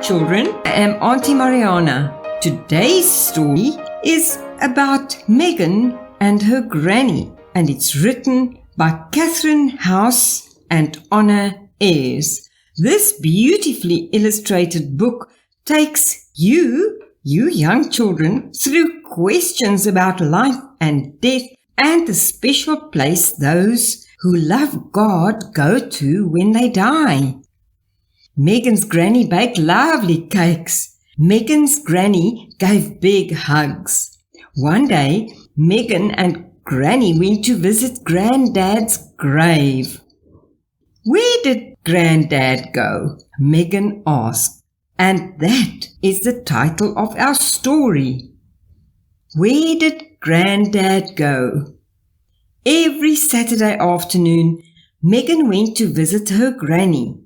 children. I am Auntie Marianah. Today's story is about Megan and her granny, and it's written by Catherine House and Honor Ayres. This beautifully illustrated book takes you young children, through questions about life and death and the special place those who love God go to when they die. Megan's granny baked lovely cakes. Megan's granny gave big hugs. One day, Megan and Granny went to visit Grandad's grave. "Where did Grandad go?" Megan asked. And that is the title of our story. Where did Grandad go? Every Saturday afternoon, Megan went to visit her granny.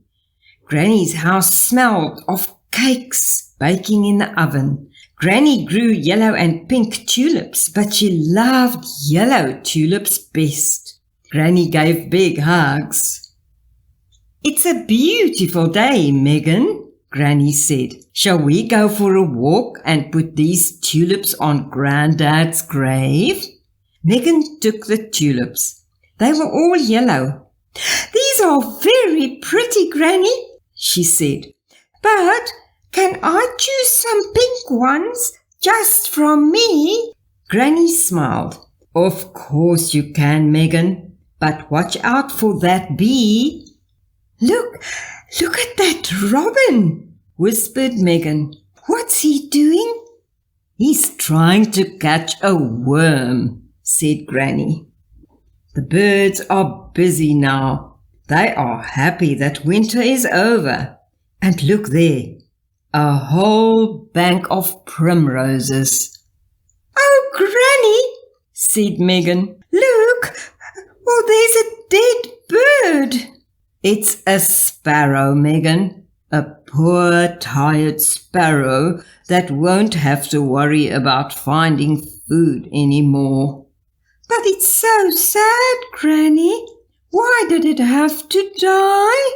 Granny's house smelled of cakes baking in the oven. Granny grew yellow and pink tulips, but she loved yellow tulips best. Granny gave big hugs. "It's a beautiful day, Megan," Granny said. "Shall we go for a walk and put these tulips on Grandad's grave?" Megan took the tulips. They were all yellow. "These are very pretty, Granny," she said. "But can I choose some pink ones just from me?" Granny smiled. "Of course you can, Megan, but watch out for that bee." Look at that robin," whispered Megan. "What's he doing?" "He's trying to catch a worm," said Granny. "The birds are busy now. They are happy that winter is over. And look there, a whole bank of primroses." "Oh, Granny," said Megan, "look, oh, there's a dead bird." "It's a sparrow, Megan, a poor, tired sparrow that won't have to worry about finding food anymore." "But it's so sad, Granny. Why did it have to die?"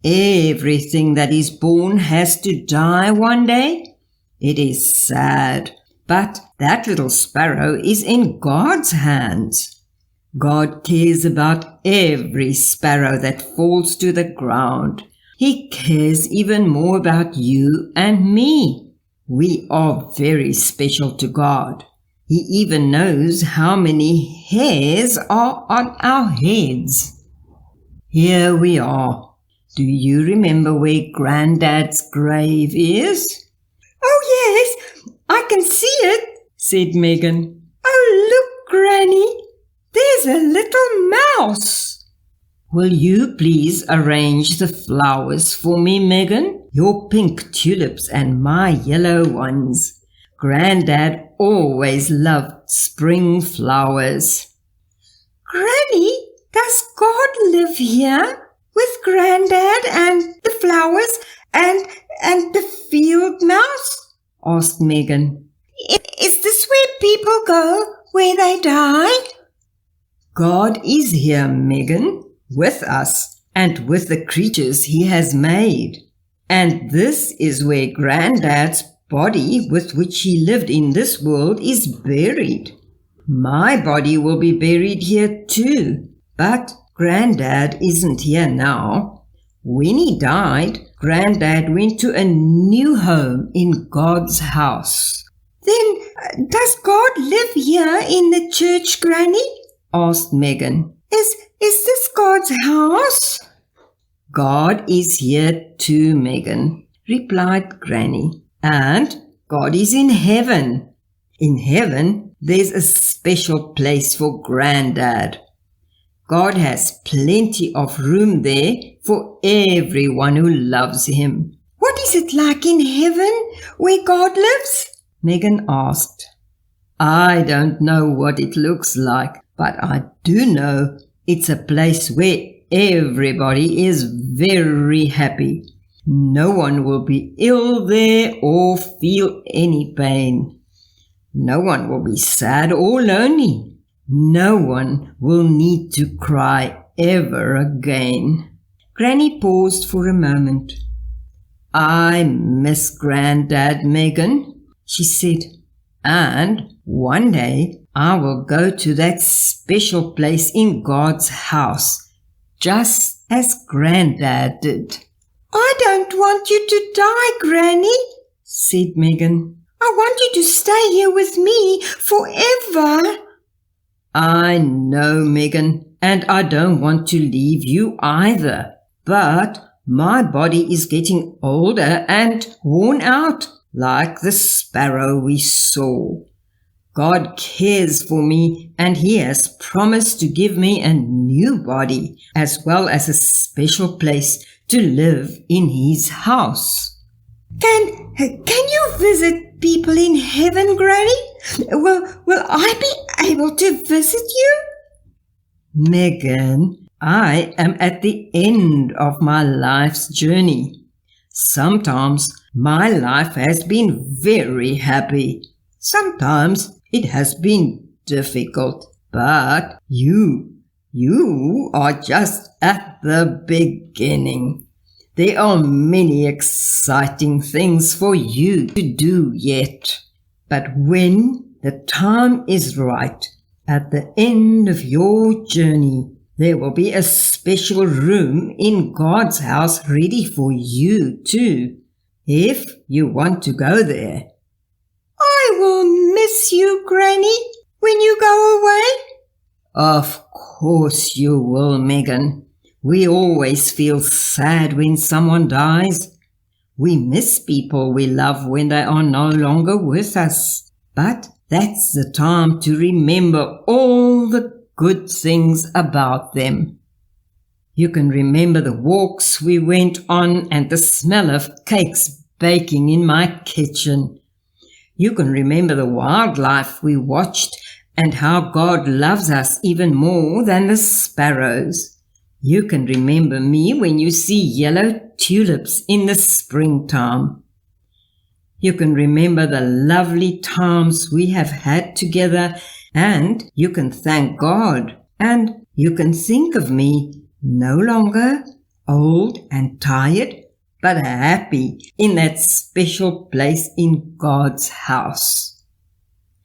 "Everything that is born has to die one day. It is sad, but that little sparrow is in God's hands. God cares about every sparrow that falls to the ground. He cares even more about you and me. We are very special to God. He even knows how many hairs are on our heads." Here we are. Do you remember where Grandad's grave is? "Oh, yes, I can see it," said Megan. "Oh, look, Granny, there's a little mouse." "Will you please arrange the flowers for me, Megan? Your pink tulips and my yellow ones. Grandad always loved spring flowers." "Granny, does God live here with Grandad and the flowers and the field mouse?" asked Megan. "Is this where people go where they die?" "God is here, Megan, with us and with the creatures he has made. And this is where Grandad's body with which he lived in this world is buried. My body will be buried here too, but Grandad isn't here now. When he died, Grandad went to a new home in God's house." "Then does God live here in the church, Granny?" asked Megan. Is this God's house?" "God is here too, Megan," replied Granny. "And God is in heaven. In heaven, there's a special place for Grandad. God has plenty of room there for everyone who loves him." "What is it like in heaven where God lives?" Megan asked. "I don't know what it looks like, but I do know it's a place where everybody is very happy. No one will be ill there or feel any pain. No one will be sad or lonely. No one will need to cry ever again." Granny paused for a moment. I miss Grandad, Megan, she said, and one day I will go to that special place in God's house, just as Grandad did. I don't want you to die, Granny, said Megan. I want you to stay here with me forever. I know, Megan, and I don't want to leave you either, but my body is getting older and worn out, like the sparrow we saw. God cares for me, and He has promised to give me a new body, as well as a special place to live in His house. Can you visit people in heaven, Granny? Will I be able to visit you? Megan, I am at the end of my life's journey. Sometimes my life has been very happy. Sometimes it has been difficult. But you are just at the beginning. There are many exciting things for you to do yet. But when the time is right, at the end of your journey, there will be a special room in God's house ready for you too, if you want to go there. I will miss you, Granny, when you go away. Of course you will, Megan. We always feel sad when someone dies. We miss people we love when they are no longer with us. But that's the time to remember all the good things about them. You can remember the walks we went on and the smell of cakes baking in my kitchen. You can remember the wildlife we watched and how God loves us even more than the sparrows. You can remember me when you see yellow tulips in the springtime. You can remember the lovely times we have had together, and you can thank God, and you can think of me no longer old and tired, but happy in that special place in God's house.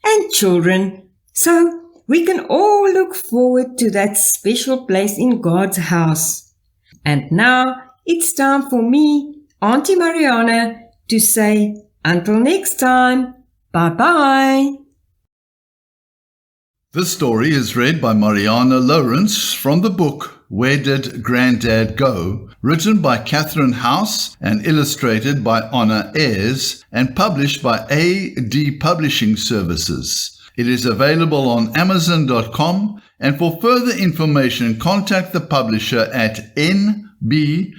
And children, so we can all look forward to that special place in God's house. And now it's time for me, Auntie Marianah, to say until next time, bye-bye. This story is read by Marianah Lourens from the book Where Did Grandad Go?, written by Catherine House and illustrated by Honor Ayres and published by AD Publishing Services. It is available on Amazon.com, and for further information contact the publisher at nb@nb.co.za.